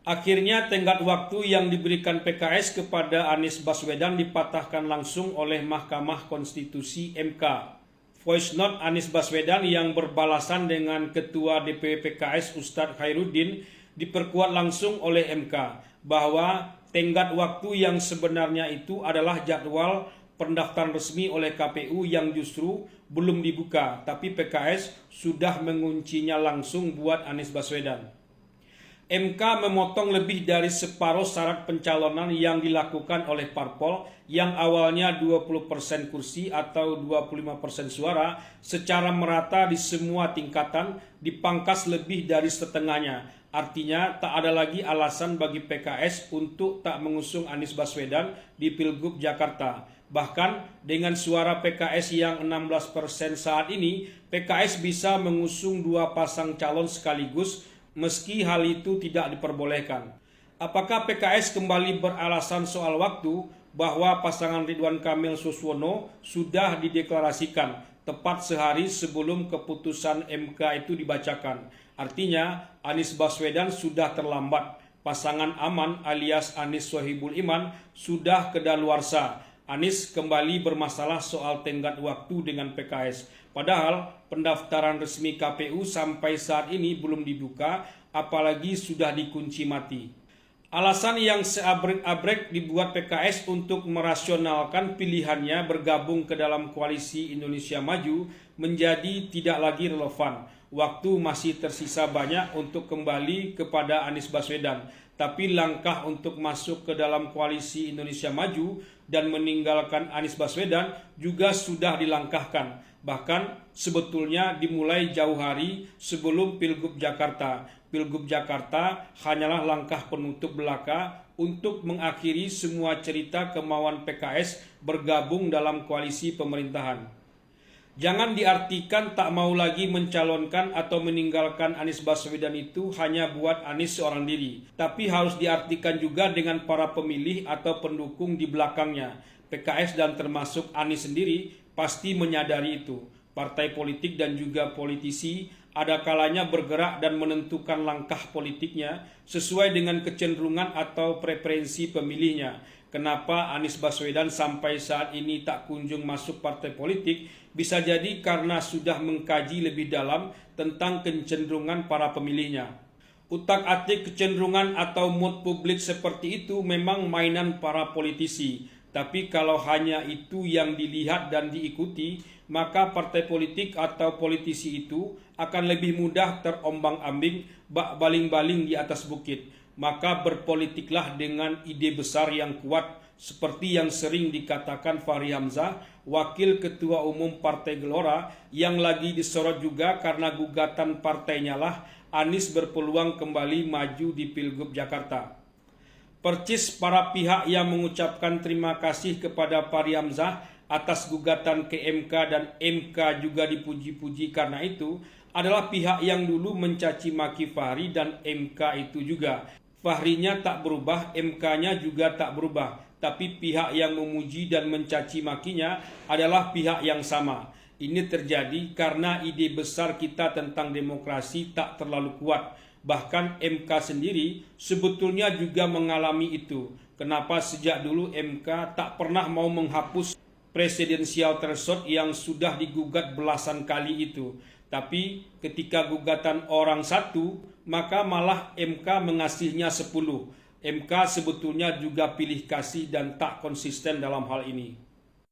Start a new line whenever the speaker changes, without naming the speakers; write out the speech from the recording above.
Akhirnya tenggat waktu yang diberikan PKS kepada Anies Baswedan dipatahkan langsung oleh Mahkamah Konstitusi (MK). Voice note Anies Baswedan yang berbalasan dengan Ketua DPW PKS Ustadz Khairuddin diperkuat langsung oleh MK bahwa tenggat waktu yang sebenarnya itu adalah jadwal pendaftaran resmi oleh KPU yang justru belum dibuka, tapi PKS sudah menguncinya langsung buat Anies Baswedan. MK memotong lebih dari separuh syarat pencalonan yang dilakukan oleh parpol yang awalnya 20% kursi atau 25% suara secara merata di semua tingkatan dipangkas lebih dari setengahnya. Artinya tak ada lagi alasan bagi PKS untuk tak mengusung Anies Baswedan di Pilgub Jakarta. Bahkan dengan suara PKS yang 16% saat ini, PKS bisa mengusung dua pasang calon sekaligus meski hal itu tidak diperbolehkan. Apakah PKS kembali beralasan soal waktu bahwa pasangan Ridwan Kamil Suswono sudah dideklarasikan tepat sehari sebelum keputusan MK itu dibacakan? Artinya Anies Baswedan sudah terlambat. Pasangan aman alias Anies Sohibul Iman sudah kedaluarsa. Anies kembali bermasalah soal tenggat waktu dengan PKS. Padahal pendaftaran resmi KPU sampai saat ini belum dibuka, apalagi sudah dikunci mati. Alasan yang seabrek-abrek dibuat PKS untuk merasionalkan pilihannya bergabung ke dalam koalisi Indonesia Maju menjadi tidak lagi relevan. Waktu masih tersisa banyak untuk kembali kepada Anies Baswedan. Tapi langkah untuk masuk ke dalam koalisi Indonesia Maju dan meninggalkan Anies Baswedan juga sudah dilangkahkan. Bahkan sebetulnya dimulai jauh hari sebelum Pilgub Jakarta. Pilgub Jakarta hanyalah langkah penutup belaka untuk mengakhiri semua cerita kemauan PKS bergabung dalam koalisi pemerintahan. Jangan diartikan tak mau lagi mencalonkan atau meninggalkan Anies Baswedan itu hanya buat Anies seorang diri. Tapi harus diartikan juga dengan para pemilih atau pendukung di belakangnya. PKS dan termasuk Anies sendiri pasti menyadari itu. Partai politik dan juga politisi ada kalanya bergerak dan menentukan langkah politiknya sesuai dengan kecenderungan atau preferensi pemilihnya. Kenapa Anies Baswedan sampai saat ini tak kunjung masuk partai politik? Bisa jadi karena sudah mengkaji lebih dalam tentang kecenderungan para pemilihnya. Utak-atik kecenderungan atau mood publik seperti itu memang mainan para politisi. Tapi kalau hanya itu yang dilihat dan diikuti, maka partai politik atau politisi itu akan lebih mudah terombang-ambing bak baling-baling di atas bukit. Maka berpolitiklah dengan ide besar yang kuat seperti yang sering dikatakan Fahri Hamzah, Wakil Ketua Umum Partai Gelora, yang lagi disorot juga karena gugatan partainya lah Anies berpeluang kembali maju di Pilgub Jakarta. Percis para pihak yang mengucapkan terima kasih kepada Fahri Hamzah atas gugatan ke MK dan MK juga dipuji-puji karena itu adalah pihak yang dulu mencaci maki Fahri dan MK itu juga. Fahrinya tak berubah, MK-nya juga tak berubah. Tapi pihak yang memuji dan mencaci makinya adalah pihak yang sama. Ini terjadi karena ide besar kita tentang demokrasi tak terlalu kuat. Bahkan MK sendiri sebetulnya juga mengalami itu. Kenapa sejak dulu MK tak pernah mau menghapus presidensial threshold yang sudah digugat belasan kali itu. Tapi ketika gugatan orang satu, maka malah MK mengasihnya 10. MK sebetulnya juga pilih kasih dan tak konsisten dalam hal ini.